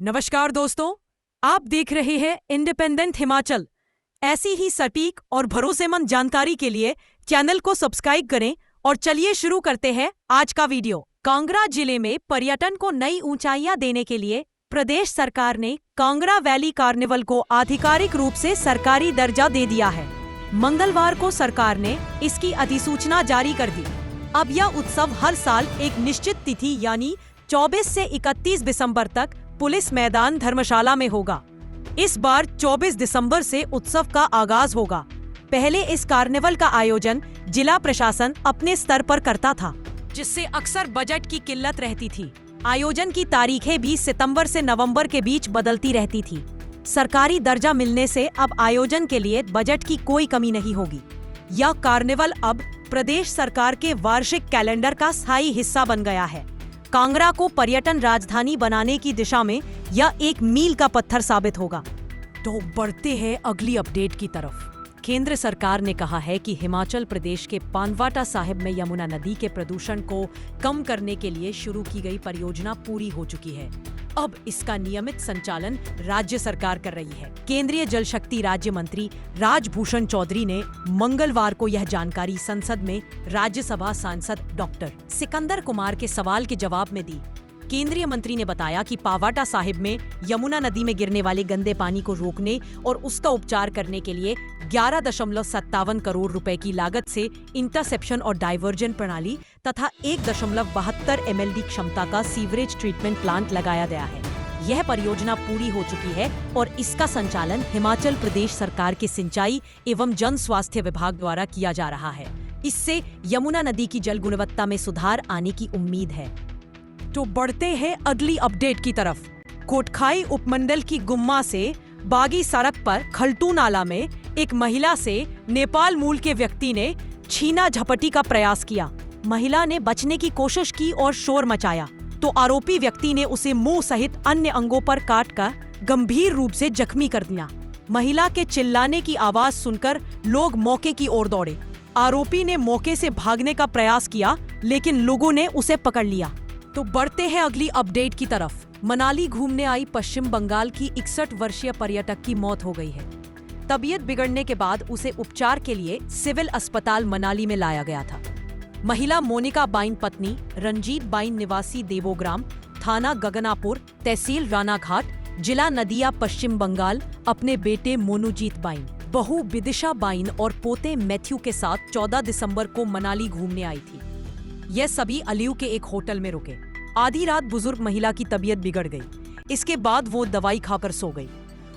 नमस्कार दोस्तों, आप देख रहे हैं इंडिपेंडेंट हिमाचल। ऐसी ही सटीक और भरोसेमंद जानकारी के लिए चैनल को सब्सक्राइब करें और चलिए शुरू करते हैं आज का वीडियो। कांगड़ा जिले में पर्यटन को नई ऊंचाइयां देने के लिए प्रदेश सरकार ने कांगड़ा वैली कार्निवल को आधिकारिक रूप से सरकारी दर्जा दे दिया है। मंगलवार को सरकार ने इसकी अधिसूचना जारी कर दी। अब यह उत्सव हर साल एक निश्चित तिथि यानी 24 से 31 दिसंबर तक पुलिस मैदान धर्मशाला में होगा। इस बार 24 दिसंबर से उत्सव का आगाज होगा। पहले इस कार्निवल का आयोजन जिला प्रशासन अपने स्तर पर करता था, जिससे अक्सर बजट की किल्लत रहती थी। आयोजन की तारीखें भी सितंबर से नवंबर के बीच बदलती रहती थी। सरकारी दर्जा मिलने से अब आयोजन के लिए बजट की कोई कमी नहीं होगी। यह कार्निवल अब प्रदेश सरकार के वार्षिक कैलेंडर का स्थायी हिस्सा बन गया है। कांगड़ा को पर्यटन राजधानी बनाने की दिशा में यह एक मील का पत्थर साबित होगा। तो बढ़ते हैं अगली अपडेट की तरफ। केंद्र सरकार ने कहा है कि हिमाचल प्रदेश के पानवाटा साहिब में यमुना नदी के प्रदूषण को कम करने के लिए शुरू की गई परियोजना पूरी हो चुकी है। अब इसका नियमित संचालन राज्य सरकार कर रही है। केंद्रीय जल शक्ति राज्य मंत्री राजभूषण चौधरी ने मंगलवार को यह जानकारी संसद में राज्यसभा सांसद डॉक्टर सिकंदर कुमार के सवाल के जवाब में दी। केंद्रीय मंत्री ने बताया कि पावाटा साहिब में यमुना नदी में गिरने वाले गंदे पानी को रोकने और उसका उपचार करने के लिए 11.57 करोड़ रुपए की लागत से इंटरसेप्शन और डाइवर्जन प्रणाली तथा 1.72 MLD क्षमता का सीवरेज ट्रीटमेंट प्लांट लगाया गया है। यह परियोजना पूरी हो चुकी है और इसका संचालन हिमाचल प्रदेश सरकार के सिंचाई एवं जन स्वास्थ्य विभाग द्वारा किया जा रहा है। इससे यमुना नदी की जल गुणवत्ता में सुधार आने की उम्मीद है। तो बढ़ते हैं अगली अपडेट की तरफ। कोटखाई उपमंडल की गुम्मा से बागी सड़क पर खलटू नाला में एक महिला से नेपाल मूल के व्यक्ति ने छीना झपटी का प्रयास किया। महिला ने बचने की कोशिश की और शोर मचाया तो आरोपी व्यक्ति ने उसे मुंह सहित अन्य अंगों पर काटकर गंभीर रूप से जख्मी कर दिया। महिला के चिल्लाने की आवाज सुनकर लोग मौके की ओर दौड़े। आरोपी ने मौके से भागने का प्रयास किया, लेकिन लोगों ने उसे पकड़ लिया। तो बढ़ते हैं अगली अपडेट की तरफ। मनाली घूमने आई पश्चिम बंगाल की 61 वर्षीय पर्यटक की मौत हो गई है। तबीयत बिगड़ने के बाद उसे उपचार के लिए सिविल अस्पताल मनाली में लाया गया था। महिला मोनिका बाइन पत्नी रंजीत बाइन निवासी देवोग्राम, थाना गगनापुर, तहसील रानाघाट, जिला नदिया, पश्चिम बंगाल, अपने बेटे मोनूजीत बाइन, बहू विदिशा बाइन और पोते मैथ्यू के साथ 14 दिसंबर को मनाली घूमने आई थी। यह सभी अलियू के एक होटल में रुके। आधी रात बुजुर्ग महिला की तबीयत बिगड़ गई। इसके बाद वो दवाई खाकर सो गई।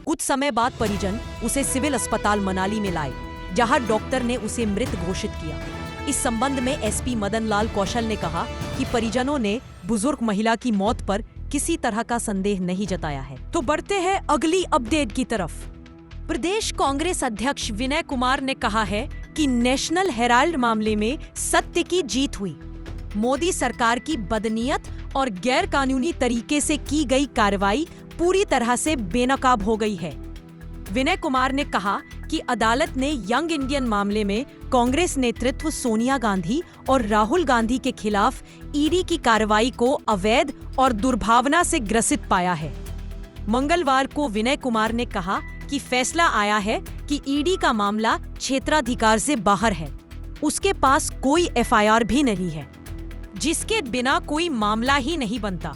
कुछ समय बाद परिजन उसे सिविल अस्पताल मनाली में लाए, जहां डॉक्टर ने उसे मृत घोषित किया। इस संबंध में एसपी मदन लाल कौशल ने कहा कि परिजनों ने बुजुर्ग महिला की मौत पर किसी तरह का संदेह नहीं जताया है। तो बढ़ते हैं अगली अपडेट की तरफ। प्रदेश कांग्रेस अध्यक्ष विनय कुमार ने कहा है कि नेशनल हेराल्ड मामले में सत्य की जीत हुई। मोदी सरकार की बदनीयत और गैर कानूनी तरीके से की गई कार्रवाई पूरी तरह से बेनकाब हो गई है। विनय कुमार ने कहा कि अदालत ने यंग इंडियन मामले में कांग्रेस नेतृत्व सोनिया गांधी और राहुल गांधी के खिलाफ ईडी की कार्रवाई को अवैध और दुर्भावना से ग्रसित पाया है। मंगलवार को विनय कुमार ने कहा कि फैसला आया है कि ईडी का मामला क्षेत्राधिकार से बाहर है। उसके पास कोई एफआईआर भी नहीं है, जिसके बिना कोई मामला ही नहीं बनता।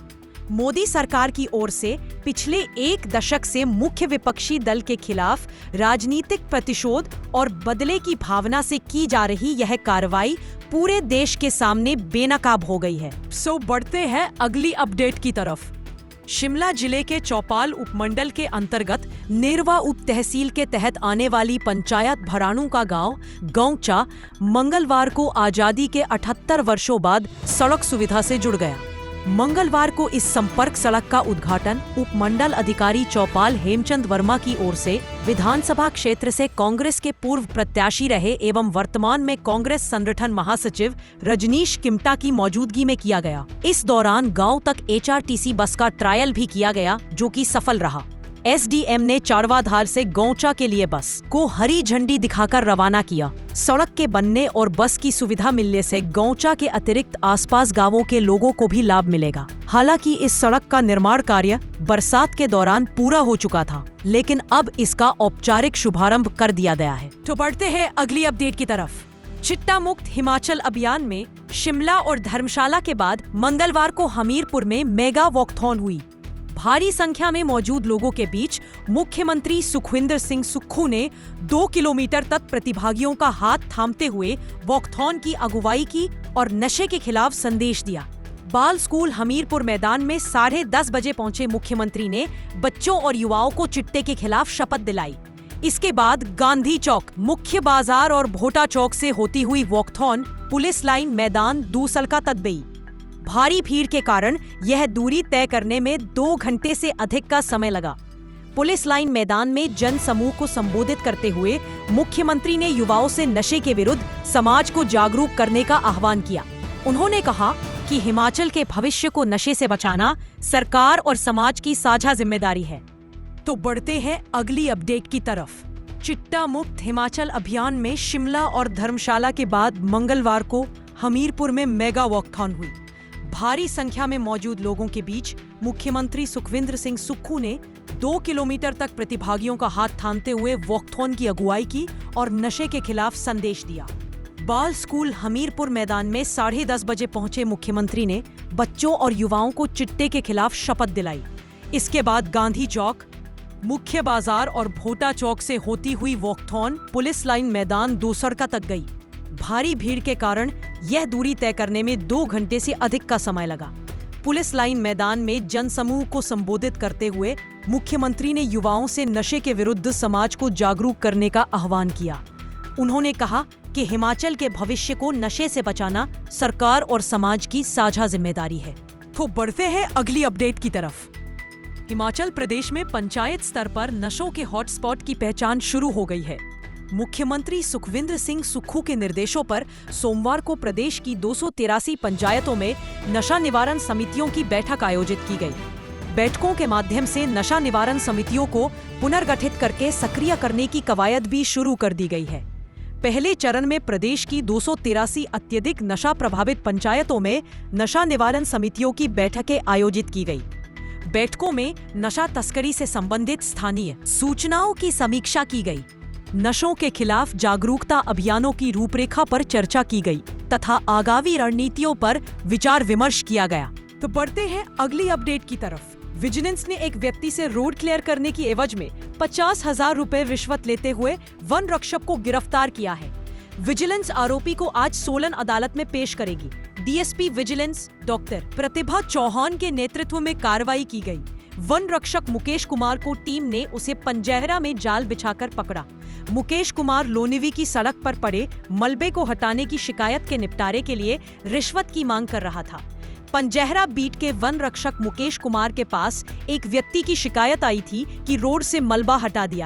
मोदी सरकार की ओर से पिछले एक दशक से मुख्य विपक्षी दल के खिलाफ राजनीतिक प्रतिशोध और बदले की भावना से की जा रही यह कार्रवाई पूरे देश के सामने बेनकाब हो गई है। सो बढ़ते हैं अगली अपडेट की तरफ। शिमला जिले के चौपाल उपमंडल के अंतर्गत नेरवा उप तहसील के तहत आने वाली पंचायत भराणु का गांव गौचा मंगलवार को आजादी के 78 वर्षों बाद सड़क सुविधा से जुड़ गया। मंगलवार को इस संपर्क सड़क का उद्घाटन उपमंडल अधिकारी चौपाल हेमचंद वर्मा की ओर से विधानसभा क्षेत्र से कांग्रेस के पूर्व प्रत्याशी रहे एवं वर्तमान में कांग्रेस संगठन महासचिव रजनीश किमटा की मौजूदगी में किया गया। इस दौरान गांव तक HRTC बस का ट्रायल भी किया गया, जो कि सफल रहा। एसडीएम ने चारवाधार से गौचा के लिए बस को हरी झंडी दिखाकर रवाना किया। सड़क के बनने और बस की सुविधा मिलने से गौचा के अतिरिक्त आसपास गांवों के लोगों को भी लाभ मिलेगा। हालांकि इस सड़क का निर्माण कार्य बरसात के दौरान पूरा हो चुका था, लेकिन अब इसका औपचारिक शुभारंभ कर दिया गया है। तो बढ़ते हैं अगली अपडेट की तरफ। चिट्टा मुक्त हिमाचल अभियान में शिमला और धर्मशाला के बाद मंगलवार को हमीरपुर में मेगा वॉकथॉन हुई। भारी संख्या में मौजूद लोगों के बीच मुख्यमंत्री सुखविंदर सिंह सुक्खू ने 2 किलोमीटर तक प्रतिभागियों का हाथ थामते हुए वॉकथॉन की अगुवाई की और नशे के खिलाफ संदेश दिया। बाल स्कूल हमीरपुर मैदान में 10:30 बजे पहुंचे मुख्यमंत्री ने बच्चों और युवाओं को चिट्टे के खिलाफ शपथ दिलाई। इसके बाद गांधी चौक, मुख्य बाजार और भोटा चौक से होती हुई वॉकथॉन पुलिस लाइन मैदान दूसलका तक गई। भारी भीड़ के कारण यह दूरी तय करने में 2 घंटे से अधिक का समय लगा। पुलिस लाइन मैदान में जन समूह को संबोधित करते हुए मुख्यमंत्री ने युवाओं से नशे के विरुद्ध समाज को जागरूक करने का आह्वान किया। उन्होंने कहा कि हिमाचल के भविष्य को नशे से बचाना सरकार और समाज की साझा जिम्मेदारी है। तो बढ़ते हैं अगली अपडेट की तरफ। चिट्टा मुक्त हिमाचल अभियान में शिमला और धर्मशाला के बाद मंगलवार को हमीरपुर में मेगा वॉकथॉन हुई। भारी संख्या में मौजूद लोगों के बीच मुख्यमंत्री सुखविंदर सिंह सुक्खू ने 2 किलोमीटर तक प्रतिभागियों का हाथ थामते हुए वॉकथॉन की अगुवाई की और नशे के खिलाफ संदेश दिया। बाल स्कूल हमीरपुर मैदान में 10:30 बजे पहुंचे मुख्यमंत्री ने बच्चों और युवाओं को चिट्टे के खिलाफ शपथ दिलाई। इसके बाद गांधी चौक, मुख्य बाजार और भोटा चौक से होती हुई वॉकथॉन पुलिस लाइन मैदान दूसरका तक गई। भारी भीड़ के कारण यह दूरी तय करने में 2 घंटे से अधिक का समय लगा। पुलिस लाइन मैदान में जनसमूह को संबोधित करते हुए मुख्यमंत्री ने युवाओं से नशे के विरुद्ध समाज को जागरूक करने का आह्वान किया। उन्होंने कहा कि हिमाचल के भविष्य को नशे से बचाना सरकार और समाज की साझा जिम्मेदारी है। तो बढ़ते हैं अगली अपडेट की तरफ। हिमाचल प्रदेश में पंचायत स्तर पर नशों के हॉटस्पॉट की पहचान शुरू हो गई है। मुख्यमंत्री सुखविंदर सिंह सुक्खू के निर्देशों पर सोमवार को प्रदेश की 283 पंचायतों में नशा निवारण समितियों की बैठक आयोजित की गई। बैठकों के माध्यम से नशा निवारण समितियों को पुनर्गठित करके सक्रिय करने की कवायद भी शुरू कर दी गई है। पहले चरण में प्रदेश की 283 अत्यधिक नशा प्रभावित पंचायतों में नशा निवारण समितियों की बैठकें आयोजित की गई। बैठकों में नशा तस्करी से संबंधित स्थानीय सूचनाओं की समीक्षा की गई, नशों के खिलाफ जागरूकता अभियानों की रूपरेखा पर चर्चा की गई तथा आगामी रणनीतियों पर विचार विमर्श किया गया। तो बढ़ते हैं अगली अपडेट की तरफ। विजिलेंस ने एक व्यक्ति से रोड क्लियर करने की एवज में 50,000 रुपए रिश्वत लेते हुए वन रक्षक को गिरफ्तार किया है। विजिलेंस आरोपी को आज सोलन अदालत में पेश करेगी। डीएसपी विजिलेंस डॉक्टर प्रतिभा चौहान के नेतृत्व में कार्रवाई की गई। वन रक्षक मुकेश कुमार को टीम ने उसे पंजहरा में जाल बिछाकर पकड़ा। मुकेश कुमार लोनिवी की सड़क पर पड़े मलबे को हटाने की शिकायत के निपटारे के लिए रिश्वत की मांग कर रहा था। पंजहरा बीट के वन रक्षक मुकेश कुमार के पास एक व्यक्ति की शिकायत आई थी कि रोड से मलबा हटा दिया है।